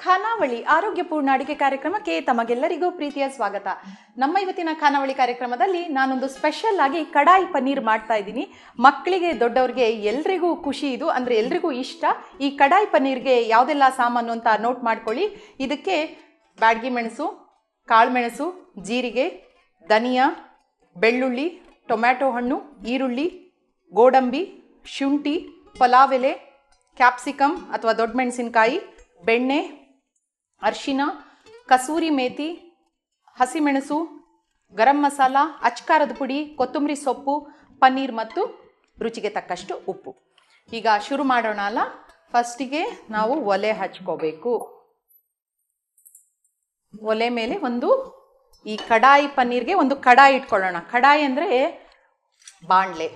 ಖಾನಾವಳಿ ಆರೋಗ್ಯಪೂರ್ಣ ಅಡಿಗೆ ಕಾರ್ಯಕ್ರಮಕ್ಕೆ ತಮಗೆಲ್ಲರಿಗೂ ಪ್ರೀತಿಯ ಸ್ವಾಗತ. ನಮ್ಮ ಇವತ್ತಿನ ಖಾನಾವಳಿ ಕಾರ್ಯಕ್ರಮದಲ್ಲಿ ನಾನೊಂದು ಸ್ಪೆಷಲ್ ಆಗಿ ಕಡಾಯಿ ಪನ್ನೀರ್ ಮಾಡ್ತಾ ಇದ್ದೀನಿ. ಮಕ್ಕಳಿಗೆ ದೊಡ್ಡವ್ರಿಗೆ ಎಲ್ರಿಗೂ ಖುಷಿ ಇದು, ಅಂದರೆ ಎಲ್ರಿಗೂ ಇಷ್ಟ. ಈ ಕಡಾಯಿ ಪನ್ನೀರ್ಗೆ ಯಾವುದೆಲ್ಲ ಸಾಮಾನು ಅಂತ ನೋಟ್ ಮಾಡ್ಕೊಳ್ಳಿ. ಇದಕ್ಕೆ ಬ್ಯಾಡಗಿ ಮೆಣಸು, ಕಾಳುಮೆಣಸು, ಜೀರಿಗೆ, ಧನಿಯಾ, ಬೆಳ್ಳುಳ್ಳಿ, ಟೊಮ್ಯಾಟೊ ಹಣ್ಣು, ಈರುಳ್ಳಿ, ಗೋಡಂಬಿ, ಶುಂಠಿ, ಪಲಾವ್ ಎಲೆ, ಕ್ಯಾಪ್ಸಿಕಮ್ ಅಥವಾ ದೊಡ್ಡ ಮೆಣಸಿನಕಾಯಿ, ಬೆಣ್ಣೆ, ಅರಿಶಿನ, ಕಸೂರಿ ಮೇಥಿ, ಹಸಿಮೆಣಸು, ಗರಂ ಮಸಾಲ, ಅಚ್ಕಾರದ ಪುಡಿ, ಕೊತ್ತಂಬರಿ ಸೊಪ್ಪು, ಪನ್ನೀರ್ ಮತ್ತು ರುಚಿಗೆ ತಕ್ಕಷ್ಟು ಉಪ್ಪು. ಈಗ ಶುರು ಮಾಡೋಣ ಅಲ್ಲ. ಫಸ್ಟಿಗೆ ನಾವು ಒಲೆ ಹಚ್ಕೋಬೇಕು. ಒಲೆ ಮೇಲೆ ಈ ಕಡಾಯಿ ಪನ್ನೀರ್ಗೆ ಒಂದು ಕಡಾಯಿ ಇಟ್ಕೊಳ್ಳೋಣ. ಕಡಾಯಿ ಅಂದರೆ ಬಾಣಲೆ.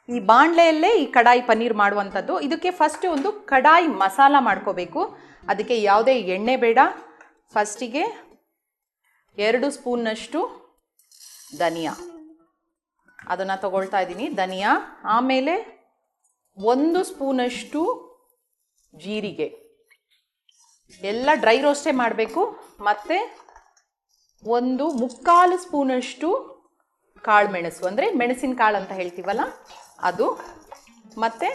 ಈ ಬಾಣಲೆಯಲ್ಲೇ ಈ ಕಡಾಯಿ ಪನ್ನೀರ್ ಮಾಡುವಂಥದ್ದು. ಇದಕ್ಕೆ ಫಸ್ಟ್ ಒಂದು ಕಡಾಯಿ ಮಸಾಲ ಮಾಡ್ಕೋಬೇಕು. ಅದಕ್ಕೆ ಯಾವುದೇ ಎಣ್ಣೆ ಬೇಡ. ಫಸ್ಟಿಗೆ 2 ಸ್ಪೂನ್ನಷ್ಟು ಧನಿಯಾ ಅದನ್ನು ತಗೊಳ್ತಾ ಇದ್ದೀನಿ, ಧನಿಯಾ. ಆಮೇಲೆ 1 ಸ್ಪೂನಷ್ಟು ಜೀರಿಗೆ, ಎಲ್ಲ ಡ್ರೈ ರೋಸ್ಟೇ ಮಾಡಬೇಕು. ಮತ್ತು 1/4 ಸ್ಪೂನಷ್ಟು ಕಾಳುಮೆಣಸು, ಅಂದರೆ ಮೆಣಸಿನ ಕಾಳು ಅಂತ ಹೇಳ್ತೀವಲ್ಲ ಅದು. ಮತ್ತು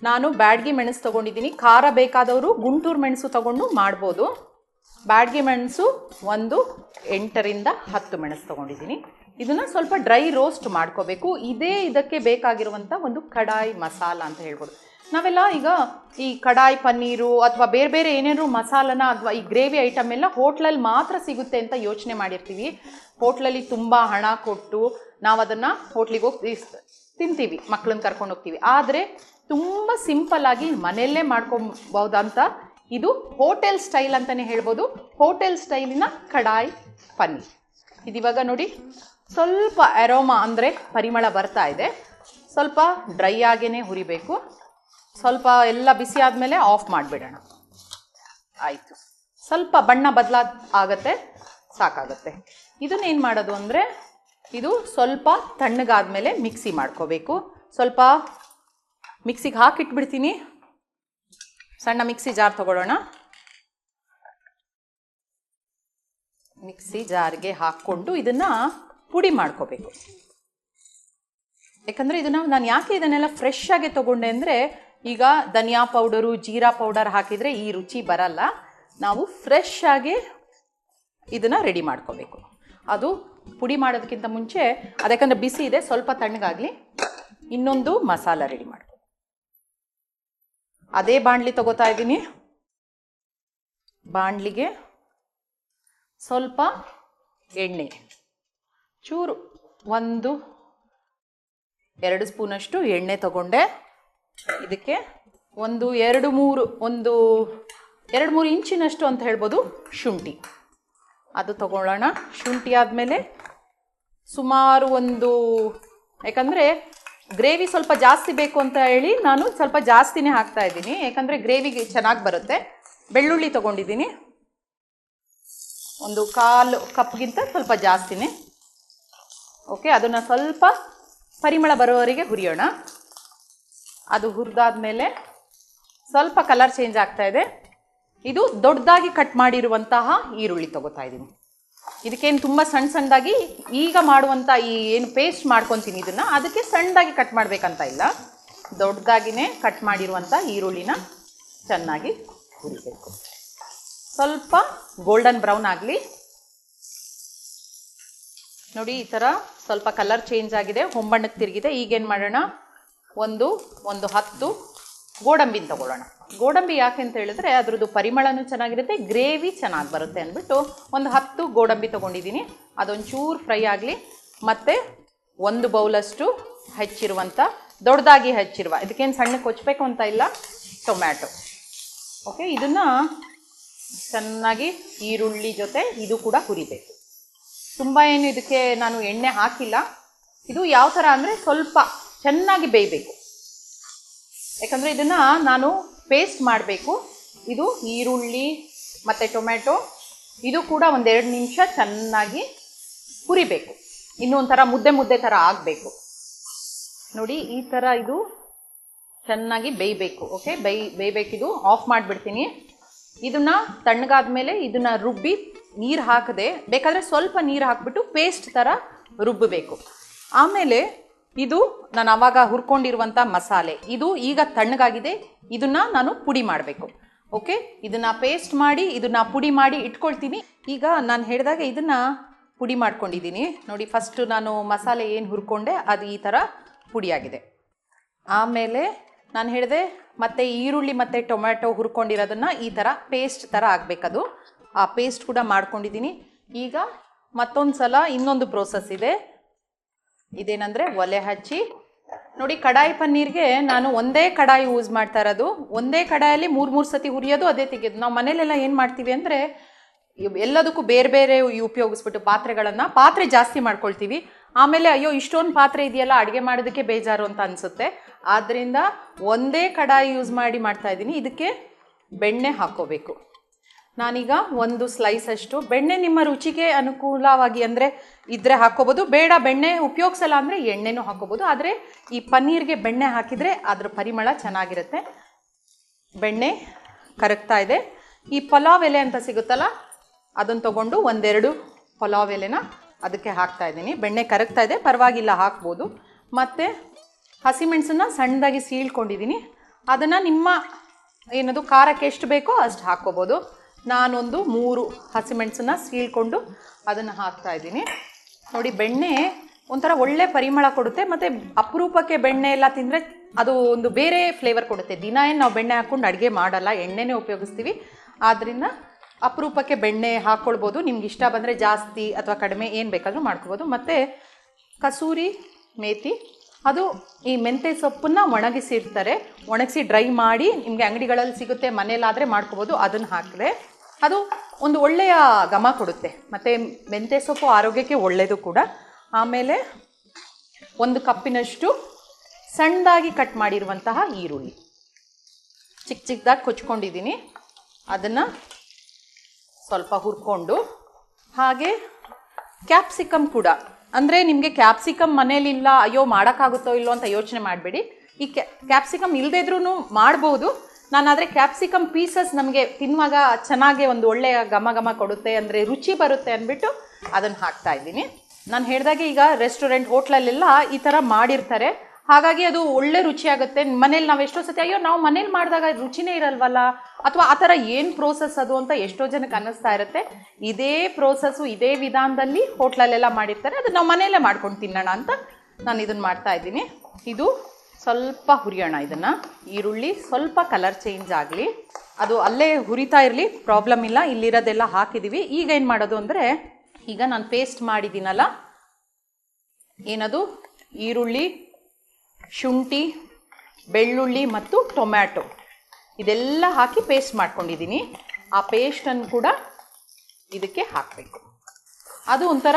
ನಾನು ಬ್ಯಾಡಗಿ ಮೆಣಸು ತೊಗೊಂಡಿದ್ದೀನಿ. ಖಾರ ಬೇಕಾದವರು ಗುಂಟೂರು ಮೆಣಸು ತೊಗೊಂಡು ಮಾಡ್ಬೋದು. ಬ್ಯಾಡಗಿ ಮೆಣಸು 8ರಿಂದ 10 ಮೆಣಸು ತೊಗೊಂಡಿದ್ದೀನಿ. ಇದನ್ನು ಸ್ವಲ್ಪ ಡ್ರೈ ರೋಸ್ಟ್ ಮಾಡ್ಕೋಬೇಕು. ಇದಕ್ಕೆ ಬೇಕಾಗಿರುವಂಥ ಒಂದು ಕಡಾಯಿ ಮಸಾಲ ಅಂತ ಹೇಳ್ಬೋದು. ನಾವೆಲ್ಲ ಈಗ ಈ ಕಡಾಯಿ ಪನ್ನೀರು ಅಥವಾ ಬೇರೆ ಬೇರೆ ಏನೇನು ಮಸಾಲನ ಅಥವಾ ಈ ಗ್ರೇವಿ ಐಟಮ್ ಎಲ್ಲ ಹೋಟ್ಲಲ್ಲಿ ಮಾತ್ರ ಸಿಗುತ್ತೆ ಅಂತ ಯೋಚನೆ ಮಾಡಿರ್ತೀವಿ. ಹೋಟ್ಲಲ್ಲಿ ತುಂಬ ಹಣ ಕೊಟ್ಟು ನಾವು ಅದನ್ನು ಹೋಟ್ಲಿಗೆ ಹೋಗಿ ತಿಂತೀವಿ, ಮಕ್ಕಳನ್ನ ಕರ್ಕೊಂಡು ಹೋಗ್ತೀವಿ. ಆದರೆ ತುಂಬ ಸಿಂಪಲ್ಲಾಗಿ ಮನೆಯಲ್ಲೇ ಮಾಡ್ಕೊಬೋದಂತ ಇದು ಹೋಟೆಲ್ ಸ್ಟೈಲ್ ಅಂತಲೇ ಹೇಳ್ಬೋದು. ಹೋಟೆಲ್ ಸ್ಟೈಲಿನ ಕಡಾಯಿ ಪನ್ನೀರ್. ಇದಿವಾಗ ನೋಡಿ ಸ್ವಲ್ಪ ಅರೋಮಾ ಅಂದರೆ ಪರಿಮಳ ಬರ್ತಾ ಇದೆ. ಸ್ವಲ್ಪ ಡ್ರೈ ಆಗೇ ಹುರಿಬೇಕು. ಸ್ವಲ್ಪ ಎಲ್ಲ ಬಿಸಿ ಆದಮೇಲೆ ಆಫ್ ಮಾಡಿಬಿಡೋಣ. ಆಯಿತು, ಸ್ವಲ್ಪ ಬಣ್ಣ ಆಗತ್ತೆ, ಸಾಕಾಗುತ್ತೆ. ಇದನ್ನೇನು ಮಾಡೋದು ಅಂದರೆ ಇದು ಸ್ವಲ್ಪ ತಣ್ಣಗಾದ್ಮೇಲೆ ಮಿಕ್ಸಿ ಮಾಡ್ಕೋಬೇಕು. ಸ್ವಲ್ಪ ಮಿಕ್ಸಿಗೆ ಹಾಕಿಟ್ಬಿಡ್ತೀನಿ. ಸಣ್ಣ ಮಿಕ್ಸಿ ಜಾರ್ ತಗೊಳ್ಳೋಣ. ಮಿಕ್ಸಿ ಜಾರ್ಗೆ ಹಾಕ್ಕೊಂಡು ಇದನ್ನು ಪುಡಿ ಮಾಡ್ಕೋಬೇಕು. ಯಾಕಂದರೆ ನಾನು ಯಾಕೆ ಇದನ್ನೆಲ್ಲ ಫ್ರೆಶ್ ಆಗಿ ತೊಗೊಂಡೆ ಅಂದರೆ, ಈಗ ಧನಿಯಾ ಪೌಡರು, ಜೀರಾ ಪೌಡರ್ ಹಾಕಿದರೆ ಈ ರುಚಿ ಬರಲ್ಲ. ನಾವು ಫ್ರೆಶ್ ಆಗಿ ಇದನ್ನು ರೆಡಿ ಮಾಡ್ಕೋಬೇಕು. ಅದು ಪುಡಿ ಮಾಡೋದಕ್ಕಿಂತ ಮುಂಚೆ ಅದಕ್ಕಂದ್ರೆ ಬಿಸಿ ಇದೆ, ಸ್ವಲ್ಪ ತಣ್ಣಗಾಗಲಿ. ಇನ್ನೊಂದು ಮಸಾಲ ರೆಡಿ ಮಾಡ್ಕೊ. ಅದೇ ಬಾಣಲಿ ತಗೋತಾ ಇದ್ದೀನಿ. ಬಾಣಲಿಗೆ ಸ್ವಲ್ಪ ಎಣ್ಣೆ, ಚೂರು 1-2 ಸ್ಪೂನಷ್ಟು ಎಣ್ಣೆ ತಗೊಂಡೆ. ಇದಕ್ಕೆ 2-3 ಇಂಚಿನಷ್ಟು ಅಂತ ಹೇಳ್ಬೋದು ಶುಂಠಿ, ಅದು ತಗೊಳ್ಳೋಣ. ಶುಂಠಿ ಆದಮೇಲೆ ಸುಮಾರು ಯಾಕಂದರೆ ಗ್ರೇವಿ ಸ್ವಲ್ಪ ಜಾಸ್ತಿ ಬೇಕು ಅಂತ ಹೇಳಿ ನಾನು ಸ್ವಲ್ಪ ಜಾಸ್ತಿನೇ ಹಾಕ್ತಾ ಇದ್ದೀನಿ, ಯಾಕಂದರೆ ಗ್ರೇವಿಗೆ ಚೆನ್ನಾಗಿ ಬರುತ್ತೆ. ಬೆಳ್ಳುಳ್ಳಿ ತೊಗೊಂಡಿದ್ದೀನಿ, 1/4 ಕಪ್ಗಿಂತ ಸ್ವಲ್ಪ ಜಾಸ್ತಿನೇ. ಓಕೆ, ಅದನ್ನು ಸ್ವಲ್ಪ ಪರಿಮಳ ಬರೋವರೆಗೆ ಹುರಿಯೋಣ. ಅದು ಹುರಿದಾದ್ಮೇಲೆ ಸ್ವಲ್ಪ ಕಲರ್ ಚೇಂಜ್ ಆಗ್ತಾ ಇದೆ. ಇದು ದೊಡ್ಡದಾಗಿ ಕಟ್ ಮಾಡಿರುವಂತಹ ಈರುಳ್ಳಿ ತಗೋತಾ ಇದ್ದೀನಿ. ಇದಕ್ಕೇನು ತುಂಬ ಸಣ್ಣದಾಗಿ ಈಗ ಮಾಡುವಂಥ ಏನು ಪೇಸ್ಟ್ ಮಾಡ್ಕೊತೀನಿ ಇದನ್ನು, ಅದಕ್ಕೆ ಸಣ್ಣದಾಗಿ ಕಟ್ ಮಾಡಬೇಕಂತ ಇಲ್ಲ. ದೊಡ್ಡದಾಗಿಯೇ ಕಟ್ ಮಾಡಿರುವಂಥ ಈರುಳ್ಳಿನ ಚೆನ್ನಾಗಿ ಹುರಿಬೇಕು. ಸ್ವಲ್ಪ ಗೋಲ್ಡನ್ ಬ್ರೌನ್ ಆಗಲಿ. ನೋಡಿ, ಈ ಥರ ಸ್ವಲ್ಪ ಕಲರ್ ಚೇಂಜ್ ಆಗಿದೆ, ಹೊಂಬಣ್ಣಕ್ಕೆ ತಿರುಗಿದೆ. ಈಗೇನು ಮಾಡೋಣ, ಒಂದು 10 ಗೋಡಂಬಿನ ತಗೊಳ್ಳೋಣ. ಗೋಡಂಬಿ ಯಾಕೆ ಅಂತ ಹೇಳಿದ್ರೆ ಅದ್ರದ್ದು ಪರಿಮಳನೂ ಚೆನ್ನಾಗಿರುತ್ತೆ, ಗ್ರೇವಿ ಚೆನ್ನಾಗಿ ಬರುತ್ತೆ ಅಂದ್ಬಿಟ್ಟು 10 ಗೋಡಂಬಿ ತೊಗೊಂಡಿದ್ದೀನಿ. ಅದೊಂಚೂರು ಫ್ರೈ ಆಗಲಿ. ಮತ್ತು 1 ಬೌಲಷ್ಟು ದೊಡ್ಡದಾಗಿ ಹೆಚ್ಚಿರುವ, ಇದಕ್ಕೇನು ಸಣ್ಣಕ್ಕೆ ಕೊಚ್ಚಬೇಕು ಅಂತ ಇಲ್ಲ, ಟೊಮ್ಯಾಟೊ. ಓಕೆ, ಇದನ್ನು ಚೆನ್ನಾಗಿ ಈರುಳ್ಳಿ ಜೊತೆ ಇದು ಕೂಡ ಹುರಿಬೇಕು. ತುಂಬ ಏನು ಇದಕ್ಕೆ ನಾನು ಎಣ್ಣೆ ಹಾಕಿಲ್ಲ. ಇದು ಯಾವ ಥರ ಅಂದರೆ ಸ್ವಲ್ಪ ಚೆನ್ನಾಗಿ ಬೇಯಬೇಕು, ಯಾಕಂದರೆ ಇದನ್ನು ನಾನು ಪೇಸ್ಟ್ ಮಾಡಬೇಕು. ಇದು ಈರುಳ್ಳಿ ಮತ್ತು ಟೊಮ್ಯಾಟೊ ಇದು ಕೂಡ 1-2 ನಿಮಿಷ ಚೆನ್ನಾಗಿ ಹುರಿಬೇಕು. ಇನ್ನೂ ಒಂಥರ ಮುದ್ದೆ ಥರ ಆಗಬೇಕು. ನೋಡಿ, ಈ ಥರ ಇದು ಚೆನ್ನಾಗಿ ಬೇಯಬೇಕು. ಓಕೆ, ಬೇಯಬೇಕಿದು. ಆಫ್ ಮಾಡಿಬಿಡ್ತೀನಿ. ಇದನ್ನ ತಣ್ಣಗಾದ ಮೇಲೆ ಇದನ್ನ ರುಬ್ಬಿ ನೀರು ಹಾಕದೆ ಬೇಕಾದರೆ ಸ್ವಲ್ಪ ನೀರು ಹಾಕ್ಬಿಟ್ಟು ಪೇಸ್ಟ್ ಥರ ರುಬ್ಬಬೇಕು. ಆಮೇಲೆ ಇದು ನಾನು ಆವಾಗ ಹುರ್ಕೊಂಡಿರುವಂಥ ಮಸಾಲೆ, ಇದು ಈಗ ತಣ್ಣಗಾಗಿದೆ, ಇದನ್ನ ನಾನು ಪುಡಿ ಮಾಡಬೇಕು. ಓಕೆ, ಇದನ್ನು ಪೇಸ್ಟ್ ಮಾಡಿ ಇದನ್ನು ಪುಡಿ ಮಾಡಿ ಇಟ್ಕೊಳ್ತೀನಿ. ಈಗ ನಾನು ಹೇಳಿದಾಗ ಇದನ್ನು ಪುಡಿ ಮಾಡ್ಕೊಂಡಿದ್ದೀನಿ ನೋಡಿ. ಫಸ್ಟು ನಾನು ಮಸಾಲೆ ಏನು ಹುರ್ಕೊಂಡೆ ಅದು ಈ ಥರ ಪುಡಿಯಾಗಿದೆ. ಆಮೇಲೆ ನಾನು ಹೇಳಿದೆ ಮತ್ತು ಈರುಳ್ಳಿ ಮತ್ತು ಟೊಮ್ಯಾಟೊ ಹುರ್ಕೊಂಡಿರೋದನ್ನು ಈ ಥರ ಪೇಸ್ಟ್ ಥರ ಆಗಬೇಕದು. ಆ ಪೇಸ್ಟ್ ಕೂಡ ಮಾಡ್ಕೊಂಡಿದ್ದೀನಿ. ಈಗ ಮತ್ತೊಂದು ಸಲ ಇನ್ನೊಂದು ಪ್ರೋಸೆಸ್ ಇದೆ. ಇದೇನೆಂದರೆ ಒಲೆ ಹಚ್ಚಿ ನೋಡಿ, ಕಡಾಯಿ ಪನ್ನೀರ್ಗೆ ನಾನು ಒಂದೇ ಕಡಾಯಿ ಯೂಸ್ ಮಾಡ್ತಾ ಇರೋದು. ಒಂದೇ ಕಡಾಯಲ್ಲಿ ಮೂರು ಸತಿ ಹುರಿಯೋದು, ಅದೇ ತೆಗೆಯೋದು. ನಾವು ಮನೇಲೆಲ್ಲ ಏನು ಮಾಡ್ತೀವಿ ಅಂದರೆ ಎಲ್ಲದಕ್ಕೂ ಬೇರೆ ಬೇರೆ ಉಪಯೋಗಿಸ್ಬಿಟ್ಟು ಪಾತ್ರೆ ಜಾಸ್ತಿ ಮಾಡ್ಕೊಳ್ತೀವಿ. ಆಮೇಲೆ ಅಯ್ಯೋ ಇಷ್ಟೊಂದು ಪಾತ್ರೆ ಇದೆಯಲ್ಲ ಅಡುಗೆ ಮಾಡೋದಕ್ಕೆ ಬೇಜಾರು ಅಂತ ಅನಿಸುತ್ತೆ. ಆದ್ದರಿಂದ ಒಂದೇ ಕಡಾಯಿ ಯೂಸ್ ಮಾಡ್ತಾ ಇದ್ದೀನಿ. ಇದಕ್ಕೆ ಬೆಣ್ಣೆ ಹಾಕ್ಕೋಬೇಕು. ನಾನೀಗ ಒಂದು ಸ್ಲೈಸ್ ಅಷ್ಟು ಬೆಣ್ಣೆ ನಿಮ್ಮ ರುಚಿಗೆ ಅನುಕೂಲವಾಗಿ ಅಂದರೆ ಇದ್ದರೆ ಹಾಕ್ಕೋಬೋದು, ಬೇಡ ಬೆಣ್ಣೆ ಉಪಯೋಗಿಸಲ್ಲ ಅಂದರೆ ಎಣ್ಣೆನೂ ಹಾಕ್ಕೋಬೋದು. ಆದರೆ ಈ ಪನ್ನೀರ್ಗೆ ಬೆಣ್ಣೆ ಹಾಕಿದರೆ ಅದ್ರ ಪರಿಮಳ ಚೆನ್ನಾಗಿರುತ್ತೆ. ಬೆಣ್ಣೆ ಕರಗ್ತಾ ಇದೆ. ಈ ಪಲಾವ್ ಎಲೆ ಅಂತ ಸಿಗುತ್ತಲ್ಲ ಅದನ್ನು ತೊಗೊಂಡು ಒಂದೆರಡು ಪಲಾವ್ ಎಲೆನ ಅದಕ್ಕೆ ಹಾಕ್ತಾ ಇದ್ದೀನಿ. ಬೆಣ್ಣೆ ಕರಗ್ತಾ ಇದೆ, ಪರವಾಗಿಲ್ಲ ಹಾಕ್ಬೋದು. ಮತ್ತು ಹಸಿಮೆಣಸನ್ನು ಸಣ್ಣದಾಗಿ ಸೀಳ್ಕೊಂಡಿದ್ದೀನಿ. ಅದನ್ನು ನಿಮ್ಮ ಏನದು ಖಾರಕ್ಕೆ ಎಷ್ಟು ಬೇಕೋ ಅಷ್ಟು ಹಾಕ್ಕೋಬೋದು. ನಾನೊಂದು 3 ಹಸಿಮೆಣಸನ್ನು ಸೀಳ್ಕೊಂಡು ಅದನ್ನು ಹಾಕ್ತಾಯಿದ್ದೀನಿ ನೋಡಿ. ಬೆಣ್ಣೆ ಒಂಥರ ಒಳ್ಳೆ ಪರಿಮಳ ಕೊಡುತ್ತೆ. ಮತ್ತು ಅಪರೂಪಕ್ಕೆ ಬೆಣ್ಣೆ ಎಲ್ಲ ತಿಂದರೆ ಅದು ಒಂದು ಬೇರೆ ಫ್ಲೇವರ್ ಕೊಡುತ್ತೆ. ದಿನ ಏನು ನಾವು ಬೆಣ್ಣೆ ಹಾಕ್ಕೊಂಡು ಅಡುಗೆ ಮಾಡಲ್ಲ, ಎಣ್ಣೆನೇ ಉಪಯೋಗಿಸ್ತೀವಿ. ಆದ್ದರಿಂದ ಅಪರೂಪಕ್ಕೆ ಬೆಣ್ಣೆ ಹಾಕ್ಕೊಳ್ಬೋದು. ನಿಮ್ಗೆ ಇಷ್ಟ ಬಂದರೆ ಜಾಸ್ತಿ ಅಥವಾ ಕಡಿಮೆ ಏನು ಬೇಕಾದರೂ ಮಾಡ್ಕೊಬೋದು. ಮತ್ತು ಕಸೂರಿ ಮೇಥಿ, ಅದು ಈ ಮೆಂತ್ಯ ಸೊಪ್ಪನ್ನು ಒಣಗಿಸಿ ಡ್ರೈ ಮಾಡಿ ನಿಮಗೆ ಅಂಗಡಿಗಳಲ್ಲಿ ಸಿಗುತ್ತೆ, ಮನೇಲಾದರೆ ಮಾಡ್ಕೊಬೋದು. ಅದನ್ನು ಹಾಕಿದ್ರೆ ಅದು ಒಂದು ಒಳ್ಳೆಯ ಘಮ ಕೊಡುತ್ತೆ. ಮತ್ತು ಮೆಂತ್ಯ ಸೊಪ್ಪು ಆರೋಗ್ಯಕ್ಕೆ ಒಳ್ಳೆಯದು ಕೂಡ. ಆಮೇಲೆ 1 ಕಪ್ಪಿನಷ್ಟು ಸಣ್ಣದಾಗಿ ಕಟ್ ಮಾಡಿರುವಂತಹ ಈರುಳ್ಳಿ ಚಿಕ್ಕದಾಗಿ ಕೊಚ್ಕೊಂಡಿದ್ದೀನಿ. ಅದನ್ನು ಸ್ವಲ್ಪ ಹುರ್ಕೊಂಡು, ಹಾಗೆ ಕ್ಯಾಪ್ಸಿಕಮ್ ಕೂಡ, ಅಂದರೆ ನಿಮಗೆ ಕ್ಯಾಪ್ಸಿಕಮ್ ಮನೇಲಿಲ್ಲ, ಅಯ್ಯೋ ಮಾಡೋಕ್ಕಾಗುತ್ತೋ ಇಲ್ಲೋ ಅಂತ ಯೋಚನೆ ಮಾಡಬೇಡಿ. ಈ ಕ್ಯಾಪ್ಸಿಕಮ್ ಇಲ್ಲದೇ ಇದ್ರೂ ಮಾಡ್ಬೋದು. ನಾನಾದರೆ ಕ್ಯಾಪ್ಸಿಕಮ್ ಪೀಸಸ್ ನಮಗೆ ತಿನ್ನುವಾಗ ಚೆನ್ನಾಗಿ ಒಂದು ಒಳ್ಳೆಯ ಘಮ ಕೊಡುತ್ತೆ, ಅಂದರೆ ರುಚಿ ಬರುತ್ತೆ ಅಂದ್ಬಿಟ್ಟು ಅದನ್ನು ಹಾಕ್ತಾ ಇದ್ದೀನಿ. ನಾನು ಹೇಳಿದಾಗೆ ಈಗ ರೆಸ್ಟೋರೆಂಟ್ ಹೋಟ್ಲಲ್ಲೆಲ್ಲ ಈ ಥರ ಮಾಡಿರ್ತಾರೆ, ಹಾಗಾಗಿ ಅದು ಒಳ್ಳೆ ರುಚಿಯಾಗುತ್ತೆ. ಮನೇಲಿ ನಾವು ಎಷ್ಟೋ ಸತಿ ಅಯ್ಯೋ ನಾವು ಮನೇಲಿ ಮಾಡಿದಾಗ ರುಚಿನೇ ಇರಲ್ವಲ್ಲ, ಅಥವಾ ಆ ಥರ ಏನು ಪ್ರೋಸೆಸ್ ಅದು ಅಂತ ಎಷ್ಟೋ ಜನಕ್ಕೆ ಅನ್ನಿಸ್ತಾ ಇರುತ್ತೆ. ಇದೇ ಪ್ರೋಸೆಸ್ಸು ಇದೇ ವಿಧಾನದಲ್ಲಿ ಹೋಟ್ಲಲ್ಲೆಲ್ಲ ಮಾಡಿರ್ತಾರೆ, ಅದು ನಾವು ಮನೆಯಲ್ಲೇ ಮಾಡ್ಕೊಂಡು ತಿನ್ನೋಣ ಅಂತ ನಾನು ಇದನ್ನು ಮಾಡ್ತಾ ಇದ್ದೀನಿ. ಇದು ಸ್ವಲ್ಪ ಹುರಿಯೋಣ. ಇದನ್ನು ಈರುಳ್ಳಿ ಸ್ವಲ್ಪ ಕಲರ್ ಚೇಂಜ್ ಆಗಲಿ, ಅದು ಅಲ್ಲೇ ಹುರಿತಾ ಇರಲಿ, ಪ್ರಾಬ್ಲಮ್ ಇಲ್ಲ. ಇಲ್ಲಿರೋದೆಲ್ಲ ಹಾಕಿದ್ದೀವಿ. ಈಗ ಏನು ಮಾಡೋದು ಅಂದರೆ, ಈಗ ನಾನು ಪೇಸ್ಟ್ ಮಾಡಿದ್ದೀನಲ್ಲ, ಏನದು ಈರುಳ್ಳಿ, ಶುಂಠಿ, ಬೆಳ್ಳುಳ್ಳಿ ಮತ್ತು ಟೊಮ್ಯಾಟೊ ಇದೆಲ್ಲ ಹಾಕಿ ಪೇಸ್ಟ್ ಮಾಡ್ಕೊಂಡಿದ್ದೀನಿ. ಆ ಪೇಸ್ಟನ್ನು ಕೂಡ ಇದಕ್ಕೆ ಹಾಕಬೇಕು. ಅದು ಒಂಥರ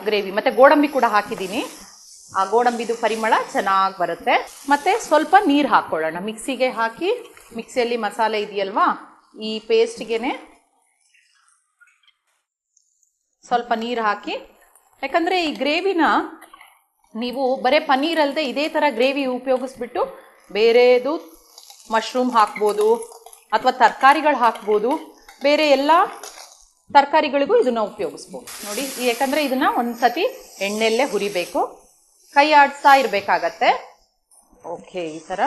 ಗ್ರೇವಿ. ಮತ್ತು ಗೋಡಂಬಿ ಕೂಡ ಹಾಕಿದ್ದೀನಿ. ಆ ಗೋಡಂಬಿದು ಪರಿಮಳ ಚೆನ್ನಾಗಿ ಬರುತ್ತೆ. ಮತ್ತು ಸ್ವಲ್ಪ ನೀರು ಹಾಕ್ಕೊಳ್ಳೋಣ. ಮಿಕ್ಸಿಗೆ ಹಾಕಿ, ಮಿಕ್ಸಿಯಲ್ಲಿ ಮಸಾಲೆ ಇದೆಯಲ್ವಾ, ಈ ಪೇಸ್ಟ್ಗೆ ಸ್ವಲ್ಪ ನೀರು ಹಾಕಿ, ಯಾಕಂದರೆ ಈ ಗ್ರೇವಿನ ನೀವು ಬರೀ ಪನ್ನೀರ್ ಅಲ್ಲದೆ ಇದೇ ಥರ ಗ್ರೇವಿ ಉಪಯೋಗಿಸ್ಬಿಟ್ಟು ಬೇರೆದು ಮಶ್ರೂಮ್ ಹಾಕ್ಬೋದು, ಅಥವಾ ತರಕಾರಿಗಳು ಹಾಕ್ಬೋದು. ಬೇರೆ ಎಲ್ಲ ತರಕಾರಿಗಳಿಗೂ ಇದನ್ನು ಉಪಯೋಗಿಸ್ಬೋದು ನೋಡಿ. ಯಾಕಂದರೆ ಇದನ್ನು ಒಂದು ಸತಿ ಎಣ್ಣೆಯಲ್ಲೇ ಹುರಿಬೇಕು, ಕೈ ಆಡಿಸ್ತಾ ಇರಬೇಕಾಗತ್ತೆ. ಓಕೆ, ಈ ಥರ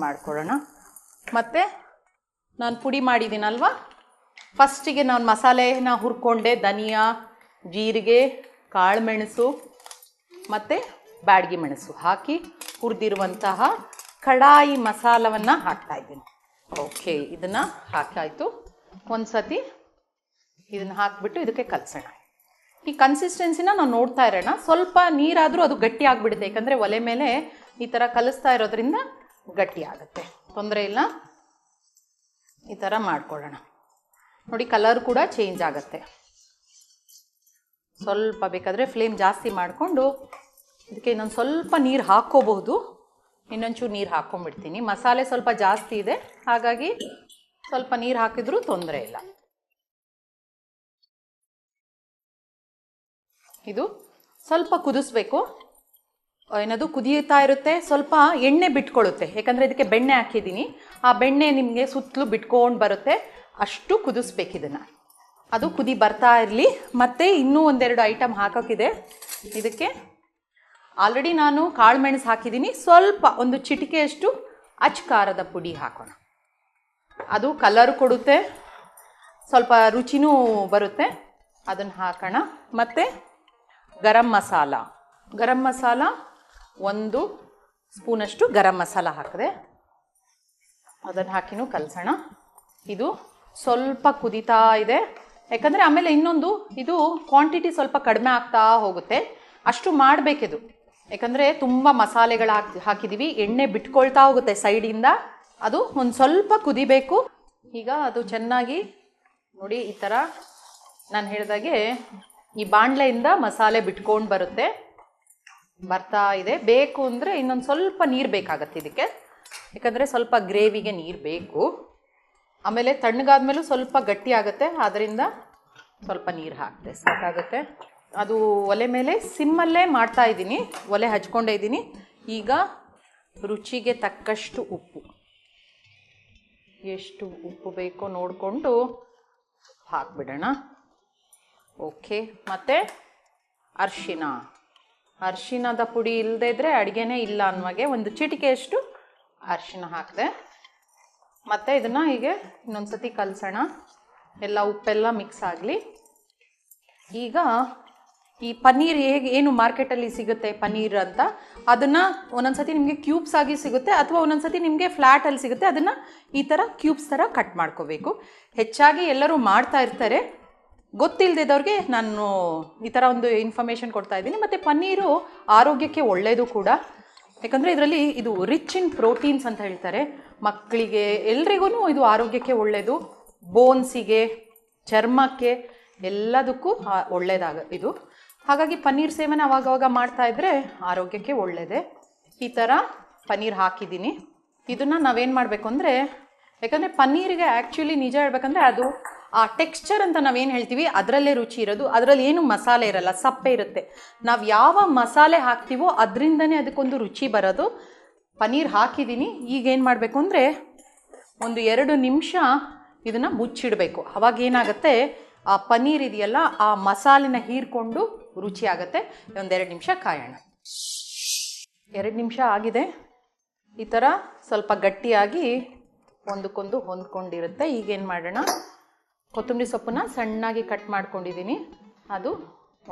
ಮಾಡ್ಕೊಳ್ಳೋಣ. ಮತ್ತು ನಾನು ಪುಡಿ ಮಾಡಿದ್ದೀನಲ್ವ, ಫಸ್ಟಿಗೆ ನಾನು ಮಸಾಲೆನ ಹುರ್ಕೊಂಡೆ. ಧನಿಯಾ, ಜೀರಿಗೆ, ಕಾಳುಮೆಣಸು ಮತ್ತು ಬ್ಯಾಡಗಿ ಮೆಣಸು ಹಾಕಿ ಹುರಿದಿರುವಂತಹ ಕಡಾಯಿ ಮಸಾಲವನ್ನು ಹಾಕ್ತಾಯಿದ್ದೀನಿ. ಓಕೆ, ಇದನ್ನು ಹಾಕಾಯಿತು. ಒಂದು ಸತಿ ಇದನ್ನು ಹಾಕಿಬಿಟ್ಟು ಇದಕ್ಕೆ ಕಲಸೋಣ. ಈ ಕನ್ಸಿಸ್ಟೆನ್ಸಿನ ನಾವು ನೋಡ್ತಾ ಇರೋಣ. ಸ್ವಲ್ಪ ನೀರಾದರೂ ಅದು ಗಟ್ಟಿ ಆಗಿಬಿಡುತ್ತೆ, ಯಾಕಂದರೆ ಒಲೆ ಮೇಲೆ ಈ ಥರ ಕಲಿಸ್ತಾ ಇರೋದ್ರಿಂದ ಗಟ್ಟಿ ಆಗುತ್ತೆ, ತೊಂದರೆ ಇಲ್ಲ. ಈ ಥರ ಮಾಡ್ಕೊಳ್ಳೋಣ ನೋಡಿ. ಕಲರ್ ಕೂಡ ಚೇಂಜ್ ಆಗುತ್ತೆ. ಸ್ವಲ್ಪ ಬೇಕಾದರೆ ಫ್ಲೇಮ್ ಜಾಸ್ತಿ ಮಾಡಿಕೊಂಡು ಇದಕ್ಕೆ ಇನ್ನೊಂದು ಸ್ವಲ್ಪ ನೀರು ಹಾಕ್ಕೋಬಹುದು. ಇನ್ನೊಂಚೂರು ನೀರು ಹಾಕ್ಕೊಂಡ್ಬಿಡ್ತೀನಿ. ಮಸಾಲೆ ಸ್ವಲ್ಪ ಜಾಸ್ತಿ ಇದೆ, ಹಾಗಾಗಿ ಸ್ವಲ್ಪ ನೀರು ಹಾಕಿದ್ರೂ ತೊಂದರೆ ಇಲ್ಲ. ಇದು ಸ್ವಲ್ಪ ಕುದಿಸ್ಬೇಕು. ಏನದು ಕುದಿಯುತ್ತಾ ಇರುತ್ತೆ, ಸ್ವಲ್ಪ ಎಣ್ಣೆ ಬಿಟ್ಕೊಳ್ಳುತ್ತೆ, ಯಾಕಂದರೆ ಇದಕ್ಕೆ ಬೆಣ್ಣೆ ಹಾಕಿದ್ದೀನಿ. ಆ ಬೆಣ್ಣೆ ನಿಮಗೆ ಸುತ್ತಲೂ ಬಿಟ್ಕೊಂಡು ಬರುತ್ತೆ. ಅಷ್ಟು ಕುದಿಸ್ಬೇಕು ಇದನ್ನು. ಅದು ಕುದಿ ಬರ್ತಾ ಇರಲಿ. ಮತ್ತು ಇನ್ನೂ ಒಂದೆರಡು ಐಟಮ್ ಹಾಕೋಕ್ಕಿದೆ ಇದಕ್ಕೆ. ಆಲ್ರೆಡಿ ನಾನು ಕಾಳು ಮೆಣಸು ಹಾಕಿದ್ದೀನಿ. ಸ್ವಲ್ಪ ಒಂದು ಚಿಟಿಕೆಯಷ್ಟು ಖಾರದ ಪುಡಿ ಹಾಕೋಣ. ಅದು ಕಲರ್ ಕೊಡುತ್ತೆ, ಸ್ವಲ್ಪ ರುಚಿನೂ ಬರುತ್ತೆ. ಅದನ್ನು ಹಾಕೋಣ. ಮತ್ತು ಗರಂ ಮಸಾಲ 1 ಸ್ಪೂನಷ್ಟು ಗರಂ ಮಸಾಲ ಹಾಕಿದೆ. ಅದನ್ನು ಹಾಕಿನೂ ಕಲಸೋಣ. ಇದು ಸ್ವಲ್ಪ ಕುದೀತಾ ಇದೆ. ಯಾಕಂದರೆ ಆಮೇಲೆ ಇನ್ನೊಂದು ಇದು ಕ್ವಾಂಟಿಟಿ ಸ್ವಲ್ಪ ಕಡಿಮೆ ಆಗ್ತಾ ಹೋಗುತ್ತೆ. ಅಷ್ಟು ಮಾಡಬೇಕಿದು. ಯಾಕಂದರೆ ತುಂಬ ಮಸಾಲೆಗಳು ಹಾಕಿದ್ದೀವಿ, ಎಣ್ಣೆ ಬಿಟ್ಕೊಳ್ತಾ ಹೋಗುತ್ತೆ ಸೈಡಿಂದ. ಅದು ಒಂದು ಸ್ವಲ್ಪ ಕುದಿಬೇಕು. ಈಗ ಅದು ಚೆನ್ನಾಗಿ ನೋಡಿ, ಈ ಥರ ನಾನು ಹೇಳಿದಾಗೆ ಈ ಬಾಣಲೆಯಿಂದ ಮಸಾಲೆ ಬಿಟ್ಕೊಂಡು ಬರ್ತಾ ಇದೆ. ಬೇಕು ಅಂದರೆ ಇನ್ನೊಂದು ಸ್ವಲ್ಪ ನೀರು ಬೇಕಾಗತ್ತೆ ಇದಕ್ಕೆ. ಯಾಕಂದರೆ ಸ್ವಲ್ಪ ಗ್ರೇವಿಗೆ ನೀರು ಬೇಕು. ಆಮೇಲೆ ತಣ್ಣಗಾದ್ಮೇಲೂ ಸ್ವಲ್ಪ ಗಟ್ಟಿ ಆಗುತ್ತೆ, ಆದ್ದರಿಂದ ಸ್ವಲ್ಪ ನೀರು ಹಾಕಿದೆ ಸಾಕಾಗುತ್ತೆ. ಅದು ಒಲೆ ಮೇಲೆ ಸಿಮ್ಮಲ್ಲೇ ಮಾಡ್ತಾ ಇದ್ದೀನಿ, ಒಲೆ ಹಚ್ಕೊಂಡೇ ಇದ್ದೀನಿ. ಈಗ ರುಚಿಗೆ ತಕ್ಕಷ್ಟು ಉಪ್ಪು, ಎಷ್ಟು ಉಪ್ಪು ಬೇಕೋ ನೋಡಿಕೊಂಡು ಹಾಕ್ಬಿಡೋಣ. ಓಕೆ. ಮತ್ತು ಅರಿಶಿಣದ ಪುಡಿ ಇಲ್ಲದೇ ಇದ್ದರೆ ಅಡುಗೆನೇ ಇಲ್ಲ ಅನ್ನುವಾಗೆ ಒಂದು ಚಿಟಿಕೆಯಷ್ಟು ಅರಿಶಿಣ ಹಾಕಿದೆ. ಮತ್ತು ಇದನ್ನು ಹೀಗೆ ಇನ್ನೊಂದು ಸತಿ ಕಲಸೋಣ, ಎಲ್ಲ ಉಪ್ಪೆಲ್ಲ ಮಿಕ್ಸ್ ಆಗಲಿ. ಈಗ ಈ ಪನ್ನೀರ್ ಏನು ಮಾರ್ಕೆಟಲ್ಲಿ ಸಿಗುತ್ತೆ ಪನ್ನೀರ್ ಅಂತ, ಅದನ್ನು ಒಂದೊಂದು ಸತಿ ನಿಮಗೆ ಕ್ಯೂಬ್ಸ್ ಆಗಿ ಸಿಗುತ್ತೆ, ಅಥವಾ ಒಂದೊಂದು ಸತಿ ನಿಮಗೆ ಫ್ಲ್ಯಾಟಲ್ಲಿ ಸಿಗುತ್ತೆ. ಅದನ್ನು ಈ ಥರ ಕ್ಯೂಬ್ಸ್ ಥರ ಕಟ್ ಮಾಡ್ಕೋಬೇಕು. ಹೆಚ್ಚಾಗಿ ಎಲ್ಲರೂ ಮಾಡ್ತಾ ಇರ್ತಾರೆ, ಗೊತ್ತಿಲ್ಲದಿದ್ದವ್ರಿಗೆ ನಾನು ಈ ಥರ ಒಂದು ಇನ್ಫಾರ್ಮೇಷನ್ ಕೊಡ್ತಾ ಇದ್ದೀನಿ. ಮತ್ತು ಪನ್ನೀರು ಆರೋಗ್ಯಕ್ಕೆ ಒಳ್ಳೆಯದು ಕೂಡ. ಯಾಕಂದರೆ ಇದರಲ್ಲಿ ಇದು ರಿಚ್ ಇನ್ ಪ್ರೋಟೀನ್ಸ್ ಅಂತ ಹೇಳ್ತಾರೆ. ಮಕ್ಕಳಿಗೆ ಎಲ್ರಿಗೂ ಇದು ಆರೋಗ್ಯಕ್ಕೆ ಒಳ್ಳೆಯದು. ಬೋನ್ಸಿಗೆ, ಚರ್ಮಕ್ಕೆ, ಎಲ್ಲದಕ್ಕೂ ಒಳ್ಳೆಯದು. ಹಾಗಾಗಿ ಪನ್ನೀರ್ ಸೇವನೆ ಅವಾಗವಾಗ ಮಾಡ್ತಾಯಿದ್ರೆ ಆರೋಗ್ಯಕ್ಕೆ ಒಳ್ಳೆಯದೇ. ಈ ಥರ ಪನ್ನೀರ್ ಹಾಕಿದ್ದೀನಿ. ಇದನ್ನು ನಾವೇನು ಮಾಡಬೇಕು ಅಂದರೆ, ಯಾಕಂದರೆ ಪನ್ನೀರಿಗೆ ಆ್ಯಕ್ಚುಲಿ ನಿಜ ಹೇಳ್ಬೇಕಂದ್ರೆ ಅದು ಆ ಟೆಕ್ಸ್ಚರ್ ಅಂತ ನಾವೇನು ಹೇಳ್ತೀವಿ ಅದರಲ್ಲೇ ರುಚಿ ಇರೋದು. ಅದರಲ್ಲಿ ಏನು ಮಸಾಲೆ ಇರಲ್ಲ, ಸಪ್ಪೆ ಇರುತ್ತೆ. ನಾವು ಯಾವ ಮಸಾಲೆ ಹಾಕ್ತೀವೋ ಅದರಿಂದನೇ ಅದಕ್ಕೊಂದು ರುಚಿ ಬರೋದು. ಪನ್ನೀರ್ ಹಾಕಿದ್ದೀನಿ. ಈಗೇನು ಮಾಡಬೇಕು ಅಂದರೆ ಒಂದು 2 ನಿಮಿಷ ಇದನ್ನು ಮುಚ್ಚಿಡಬೇಕು. ಅವಾಗ ಏನಾಗುತ್ತೆ, ಆ ಪನ್ನೀರ್ ಇದೆಯಲ್ಲ ಆ ಮಸಾಲೆನ ಹೀರ್ಕೊಂಡು ರುಚಿ ಆಗುತ್ತೆ. ಒಂದು 2 ನಿಮಿಷ ಕಾಯೋಣ. 2 ನಿಮಿಷ ಆಗಿದೆ. ಈ ಥರ ಸ್ವಲ್ಪ ಗಟ್ಟಿಯಾಗಿ ಒಂದಕ್ಕೊಂದು ಹೊಂದ್ಕೊಂಡಿರುತ್ತೆ. ಈಗೇನು ಮಾಡೋಣ, ಕೊತ್ತಂಬರಿ ಸೊಪ್ಪನ್ನ ಸಣ್ಣಾಗಿ ಕಟ್ ಮಾಡ್ಕೊಂಡಿದ್ದೀನಿ. ಅದು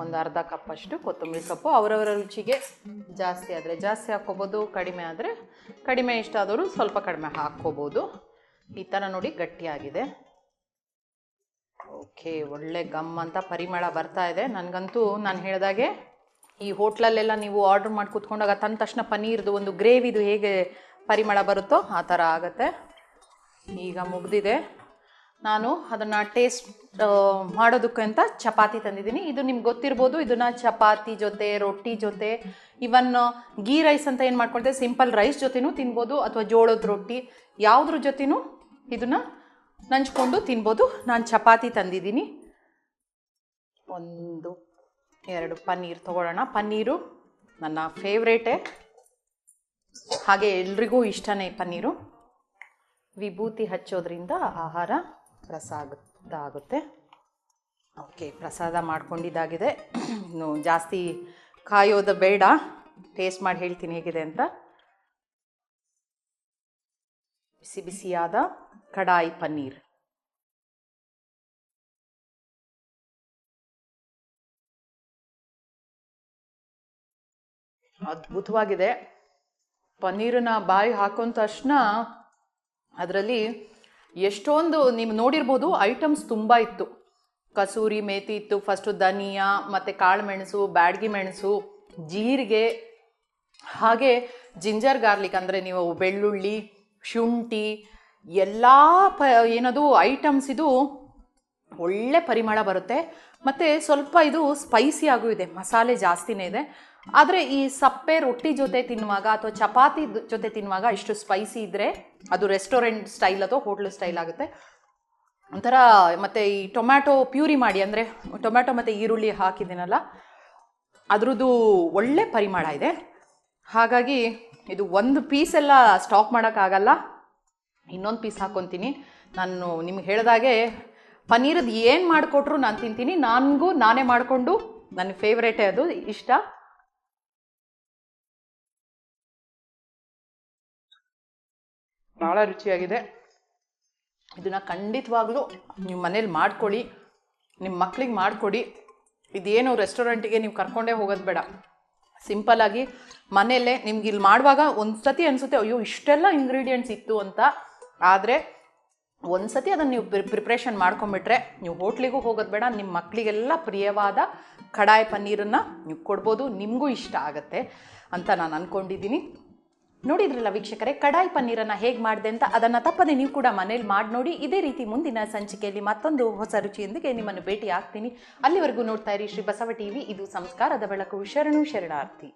ಒಂದು ಅರ್ಧ ಕಪ್ಪಷ್ಟು ಕೊತ್ತಂಬರಿ ಸೊಪ್ಪು. ಅವರವರ ರುಚಿಗೆ ಜಾಸ್ತಿ ಆದರೆ ಜಾಸ್ತಿ ಹಾಕ್ಕೋಬೋದು, ಕಡಿಮೆ ಆದರೆ ಕಡಿಮೆ, ಇಷ್ಟ ಆದವರು ಸ್ವಲ್ಪ ಕಡಿಮೆ ಹಾಕ್ಕೋಬೋದು. ಈ ಥರ ನೋಡಿ ಗಟ್ಟಿಯಾಗಿದೆ. ಓಕೆ, ಒಳ್ಳೆ ಗಮ್ ಅಂತ ಪರಿಮಳ ಬರ್ತಾ ಇದೆ. ನನಗಂತೂ ನಾನು ಹೇಳಿದಾಗೆ ಈ ಹೋಟ್ಲಲ್ಲೆಲ್ಲ ನೀವು ಆರ್ಡ್ರ್ ಮಾಡಿ ಕೂತ್ಕೊಂಡಾಗ ತಂದ ತಕ್ಷಣ ಪನ್ನೀರ್ದು ಒಂದು ಗ್ರೇವಿದು ಹೇಗೆ ಪರಿಮಳ ಬರುತ್ತೋ ಆ ಥರ ಆಗುತ್ತೆ. ಈಗ ಮುಗ್ದಿದೆ. ನಾನು ಅದನ್ನು ಟೇಸ್ಟ್ ಮಾಡೋದಕ್ಕಂತ ಚಪಾತಿ ತಂದಿದ್ದೀನಿ. ಇದು ನಿಮ್ಗೆ ಗೊತ್ತಿರ್ಬೋದು. ಇದನ್ನು ಚಪಾತಿ ಜೊತೆ, ರೊಟ್ಟಿ ಜೊತೆ, ಇವನ್ ಗೀ ರೈಸ್ ಅಂತ ಏನು ಮಾಡ್ಕೊಳ್ತೇವೆ, ಸಿಂಪಲ್ ರೈಸ್ ಜೊತೆನೂ ತಿನ್ಬೋದು, ಅಥವಾ ಜೋಳದ ರೊಟ್ಟಿ ಯಾವುದ್ರ ಜೊತೆನೂ ಇದನ್ನು ನಂಚ್ಕೊಂಡು ತಿನ್ಬೋದು. ನಾನು ಚಪಾತಿ ತಂದಿದ್ದೀನಿ. 1, 2 ಪನ್ನೀರ್ ತೊಗೊಳ್ಳೋಣ. ಪನ್ನೀರು ನನ್ನ ಫೇವ್ರೇಟೇ, ಹಾಗೆ ಎಲ್ರಿಗೂ ಇಷ್ಟನೇ ಪನ್ನೀರು. ವಿಭೂತಿ ಹಚ್ಚೋದ್ರಿಂದ ಆಹಾರ ಪ್ರಸಾದ ಆಗುತ್ತೆ. ಓಕೆ, ಪ್ರಸಾದ ಮಾಡ್ಕೊಂಡಿದ್ದಾಗಿದೆ. ಇನ್ನು ಜಾಸ್ತಿ ಕಾಯೋದು ಬೇಡ, ಟೇಸ್ಟ್ ಮಾಡಿ ಹೇಳ್ತೀನಿ ಹೇಗಿದೆ ಅಂತ. ಬಿಸಿ ಬಿಸಿಯಾದ ಕಡಾಯಿ ಪನ್ನೀರ್. ಅದ್ಭುತವಾಗಿದೆ. ಪನ್ನೀರನ್ನ ಬಾಯಿ ಹಾಕೋಂತ ತಕ್ಷಣ ಅದರಲ್ಲಿ ಎಷ್ಟೊಂದು ನೀವು ನೋಡಿರ್ಬೋದು ಐಟಮ್ಸ್ ತುಂಬ ಇತ್ತು. ಕಸೂರಿ ಮೇಥಿ ಇತ್ತು, ಫಸ್ಟು ಧನಿಯಾ ಮತ್ತು ಕಾಳು ಮೆಣಸು, ಬ್ಯಾಡಗಿ ಮೆಣಸು, ಜೀರಿಗೆ, ಹಾಗೆ ಜಿಂಜರ್ ಗಾರ್ಲಿಕ್ ಅಂದರೆ ನೀವು ಬೆಳ್ಳುಳ್ಳಿ, ಶುಂಠಿ, ಎಲ್ಲ ಏನದು ಐಟಮ್ಸ್. ಇದು ಒಳ್ಳೆ ಪರಿಮಳ ಬರುತ್ತೆ. ಮತ್ತು ಸ್ವಲ್ಪ ಇದು ಸ್ಪೈಸಿ ಆಗೂ ಇದೆ, ಮಸಾಲೆ ಜಾಸ್ತಿನೇ ಇದೆ. ಆದರೆ ಈ ಸಪ್ಪೆ ರೊಟ್ಟಿ ಜೊತೆ ತಿನ್ನುವಾಗ ಅಥವಾ ಚಪಾತಿ ಜೊತೆ ತಿನ್ನುವಾಗ ಇಷ್ಟು ಸ್ಪೈಸಿ ಇದ್ದರೆ ಅದು ರೆಸ್ಟೋರೆಂಟ್ ಸ್ಟೈಲ್ ಅಥವಾ ಹೋಟ್ಲು ಸ್ಟೈಲ್ ಆಗುತ್ತೆ ಒಂಥರ. ಮತ್ತು ಈ ಟೊಮ್ಯಾಟೊ ಪ್ಯೂರಿ ಮಾಡಿ, ಅಂದರೆ ಟೊಮ್ಯಾಟೊ ಮತ್ತು ಈರುಳ್ಳಿ ಹಾಕಿದ್ದೀನಲ್ಲ, ಅದ್ರದ್ದು ಒಳ್ಳೆ ಪರಿಮಳ ಇದೆ. ಹಾಗಾಗಿ ಇದು ಒಂದು ಪೀಸೆಲ್ಲ ಸ್ಟಾಕ್ ಮಾಡೋಕ್ಕಾಗಲ್ಲ, ಇನ್ನೊಂದು ಪೀಸ್ ಹಾಕ್ಕೊತೀನಿ. ನಾನು ನಿಮ್ಗೆ ಹೇಳಿದಾಗೆ ಪನ್ನೀರದ್ದು ಏನು ಮಾಡಿಕೊಟ್ರು ನಾನು ತಿಂತೀನಿ. ನನಗೂ ನಾನೇ ಮಾಡಿಕೊಂಡು ನನ್ನ ಫೇವ್ರೇಟೇ ಅದು ಇಷ್ಟ. ಭಾಳ ರುಚಿಯಾಗಿದೆ. ಇದನ್ನು ಖಂಡಿತವಾಗ್ಲೂ ನೀವು ಮನೇಲಿ ಮಾಡ್ಕೊಳ್ಳಿ, ನಿಮ್ಮ ಮಕ್ಳಿಗೆ ಮಾಡಿಕೊಡಿ. ಇದೇನು ರೆಸ್ಟೋರೆಂಟಿಗೆ ನೀವು ಕರ್ಕೊಂಡೇ ಹೋಗೋದು ಬೇಡ. ಸಿಂಪಲ್ಲಾಗಿ ಮನೆಯಲ್ಲೇ ನಿಮ್ಗೆ ಇಲ್ಲಿ ಮಾಡುವಾಗ ಒಂದು ಸತಿ ಅನಿಸುತ್ತೆ ಅಯ್ಯೋ ಇಷ್ಟೆಲ್ಲ ಇಂಗ್ರೀಡಿಯೆಂಟ್ಸ್ ಇತ್ತು ಅಂತ. ಆದರೆ ಒಂದು ಸತಿ ಅದನ್ನು ನೀವು ಪ್ರಿಪ್ರೇಷನ್ ಮಾಡ್ಕೊಂಬಿಟ್ರೆ ನೀವು ಹೋಟ್ಲಿಗೂ ಹೋಗೋದು ಬೇಡ. ನಿಮ್ಮ ಮಕ್ಕಳಿಗೆಲ್ಲ ಪ್ರಿಯವಾದ ಕಡಾಯಿ ಪನ್ನೀರನ್ನು ನೀವು ಕೊಡ್ಬೋದು, ನಿಮಗೂ ಇಷ್ಟ ಆಗುತ್ತೆ ಅಂತ ನಾನು ಅಂದ್ಕೊಂಡಿದ್ದೀನಿ. ನೋಡಿದ್ರಲ್ಲ ವೀಕ್ಷಕರೇ, ಕಡಾಯಿ ಪನ್ನೀರನ್ನು ಹೇಗೆ ಮಾಡಿದೆ ಅಂತ. ಅದನ್ನು ತಪ್ಪದೆ ನೀವು ಕೂಡ ಮನೇಲಿ ಮಾಡಿ ನೋಡಿ. ಇದೇ ರೀತಿ ಮುಂದಿನ ಸಂಚಿಕೆಯಲ್ಲಿ ಮತ್ತೊಂದು ಹೊಸ ರುಚಿಯೊಂದಿಗೆ ನಿಮ್ಮನ್ನು ಭೇಟಿ ಆಗ್ತೀನಿ. ಅಲ್ಲಿವರೆಗೂ ನೋಡ್ತಾ ಇರಿ ಶ್ರೀ ಬಸವ ಟಿವಿ. ಇದು ಸಂಸ್ಕಾರದ ಬೆಳಕು. ಶರಣು ಶರಣಾರ್ಥಿ.